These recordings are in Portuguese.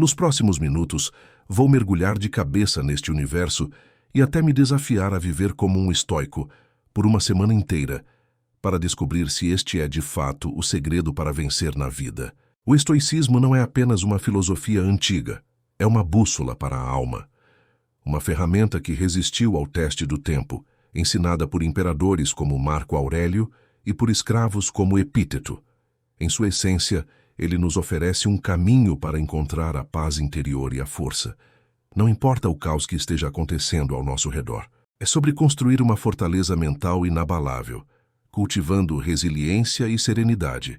Nos próximos minutos, vou mergulhar de cabeça neste universo e até me desafiar a viver como um estoico por uma semana inteira, para descobrir se este é de fato o segredo para vencer na vida. O estoicismo não é apenas uma filosofia antiga, é uma bússola para a alma. Uma ferramenta que resistiu ao teste do tempo, ensinada por imperadores como Marco Aurélio e por escravos como Epíteto. Em sua essência, ele nos oferece um caminho para encontrar a paz interior e a força. Não importa o caos que esteja acontecendo ao nosso redor. É sobre construir uma fortaleza mental inabalável, cultivando resiliência e serenidade.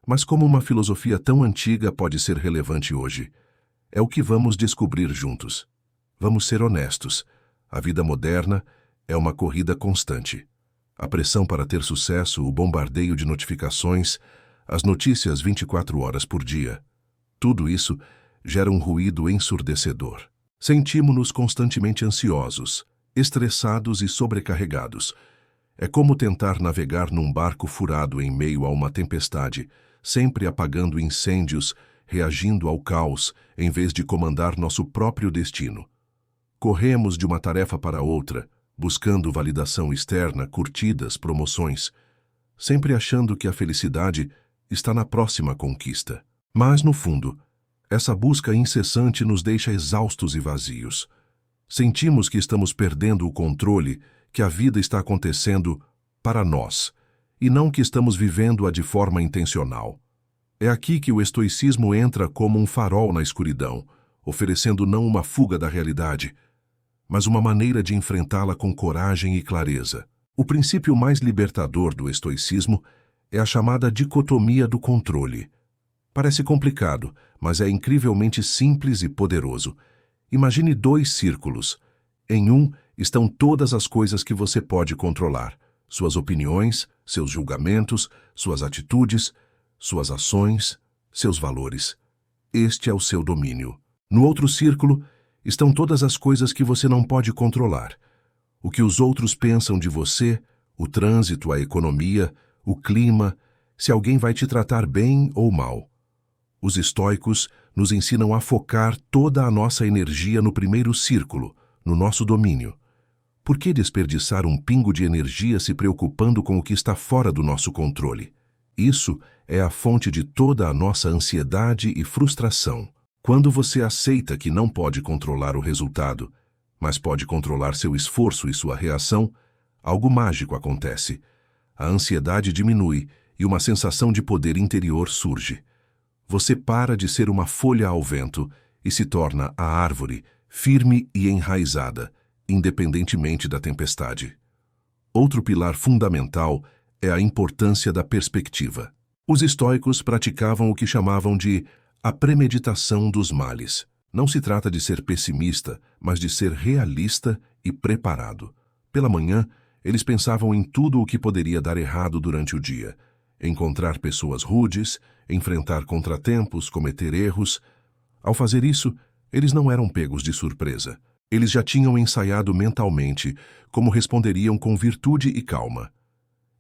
Mas como uma filosofia tão antiga pode ser relevante hoje? É o que vamos descobrir juntos. Vamos ser honestos. A vida moderna é uma corrida constante. A pressão para ter sucesso, o bombardeio de notificações, as notícias 24 horas por dia. Tudo isso gera um ruído ensurdecedor. Sentimos-nos constantemente ansiosos, estressados e sobrecarregados. É como tentar navegar num barco furado em meio a uma tempestade, sempre apagando incêndios, reagindo ao caos, em vez de comandar nosso próprio destino. Corremos de uma tarefa para outra, buscando validação externa, curtidas, promoções, sempre achando que a felicidade está na próxima conquista. Mas, no fundo, essa busca incessante nos deixa exaustos e vazios. Sentimos que estamos perdendo o controle, que a vida está acontecendo para nós, e não que estamos vivendo-a de forma intencional. É aqui que o estoicismo entra como um farol na escuridão, oferecendo não uma fuga da realidade, mas uma maneira de enfrentá-la com coragem e clareza. O princípio mais libertador do estoicismo é a chamada dicotomia do controle. Parece complicado, mas é incrivelmente simples e poderoso. Imagine dois círculos. Em um estão todas as coisas que você pode controlar: suas opiniões, seus julgamentos, suas atitudes, suas ações, seus valores. Este é o seu domínio. No outro círculo estão todas as coisas que você não pode controlar: o que os outros pensam de você, o trânsito, a economia, o clima, se alguém vai te tratar bem ou mal. Os estoicos nos ensinam a focar toda a nossa energia no primeiro círculo, no nosso domínio. Por que desperdiçar um pingo de energia se preocupando com o que está fora do nosso controle? Isso é a fonte de toda a nossa ansiedade e frustração. Quando você aceita que não pode controlar o resultado, mas pode controlar seu esforço e sua reação, algo mágico acontece. A ansiedade diminui e uma sensação de poder interior surge. Você para de ser uma folha ao vento e se torna a árvore, firme e enraizada, independentemente da tempestade. Outro pilar fundamental é a importância da perspectiva. Os estoicos praticavam o que chamavam de a premeditação dos males. Não se trata de ser pessimista, mas de ser realista e preparado. Pela manhã, eles pensavam em tudo o que poderia dar errado durante o dia. Encontrar pessoas rudes, enfrentar contratempos, cometer erros. Ao fazer isso, eles não eram pegos de surpresa. Eles já tinham ensaiado mentalmente como responderiam com virtude e calma.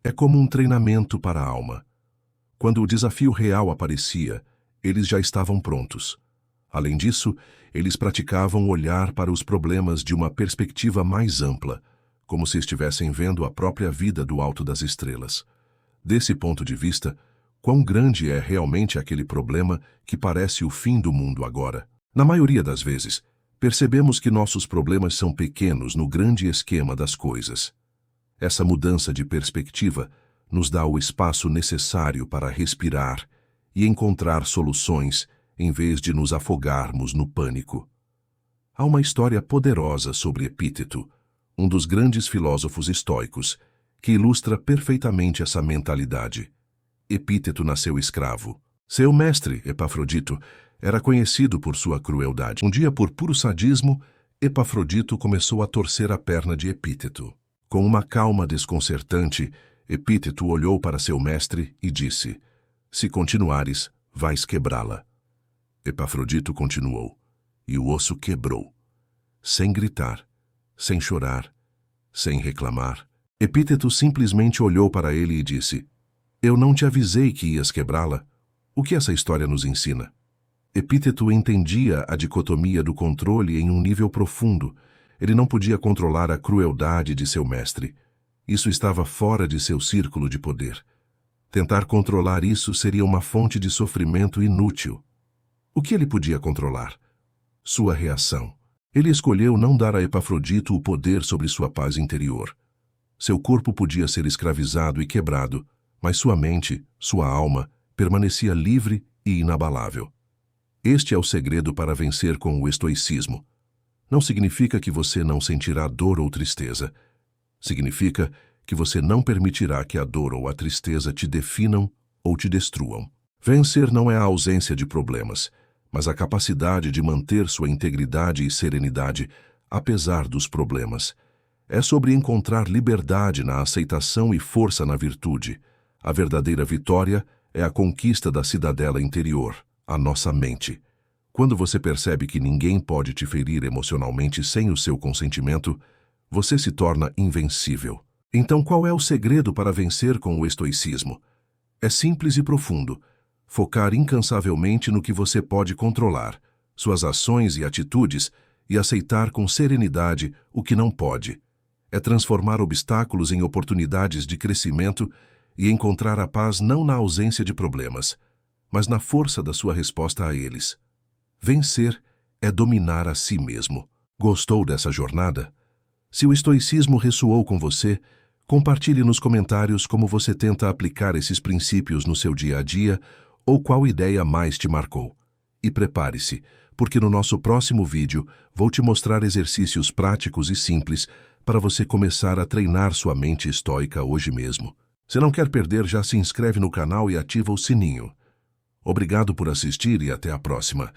É como um treinamento para a alma. Quando o desafio real aparecia, eles já estavam prontos. Além disso, eles praticavam olhar para os problemas de uma perspectiva mais ampla, como se estivessem vendo a própria vida do alto das estrelas. Desse ponto de vista, quão grande é realmente aquele problema que parece o fim do mundo agora? Na maioria das vezes, percebemos que nossos problemas são pequenos no grande esquema das coisas. Essa mudança de perspectiva nos dá o espaço necessário para respirar e encontrar soluções em vez de nos afogarmos no pânico. Há uma história poderosa sobre Epíteto, um dos grandes filósofos estoicos, que ilustra perfeitamente essa mentalidade. Epíteto nasceu escravo. Seu mestre, Epafrodito, era conhecido por sua crueldade. Um dia, por puro sadismo, Epafrodito começou a torcer a perna de Epíteto. Com uma calma desconcertante, Epíteto olhou para seu mestre e disse: "Se continuares, vais quebrá-la." Epafrodito continuou, e o osso quebrou. Sem gritar, sem chorar, sem reclamar, Epíteto simplesmente olhou para ele e disse: "Eu não te avisei que ias quebrá-la? O que essa história nos ensina?" Epíteto entendia a dicotomia do controle em um nível profundo. Ele não podia controlar a crueldade de seu mestre. Isso estava fora de seu círculo de poder. Tentar controlar isso seria uma fonte de sofrimento inútil. O que ele podia controlar? Sua reação. Ele escolheu não dar a Epafrodito o poder sobre sua paz interior. Seu corpo podia ser escravizado e quebrado, mas sua mente, sua alma, permanecia livre e inabalável. Este é o segredo para vencer com o estoicismo. Não significa que você não sentirá dor ou tristeza. Significa que você não permitirá que a dor ou a tristeza te definam ou te destruam. Vencer não é a ausência de problemas, mas a capacidade de manter sua integridade e serenidade apesar dos problemas. É sobre encontrar liberdade na aceitação e força na virtude. A verdadeira vitória é a conquista da cidadela interior, a nossa mente. Quando você percebe que ninguém pode te ferir emocionalmente sem o seu consentimento, você se torna invencível. Então, qual é o segredo para vencer com o estoicismo? É simples e profundo. Focar incansavelmente no que você pode controlar, suas ações e atitudes, e aceitar com serenidade o que não pode. É transformar obstáculos em oportunidades de crescimento e encontrar a paz não na ausência de problemas, mas na força da sua resposta a eles. Vencer é dominar a si mesmo. Gostou dessa jornada? Se o estoicismo ressoou com você, compartilhe nos comentários como você tenta aplicar esses princípios no seu dia a dia ou qual ideia mais te marcou. E prepare-se, porque no nosso próximo vídeo vou te mostrar exercícios práticos e simples para você começar a treinar sua mente estoica hoje mesmo. Se não quer perder, já se inscreve no canal e ativa o sininho. Obrigado por assistir e até a próxima.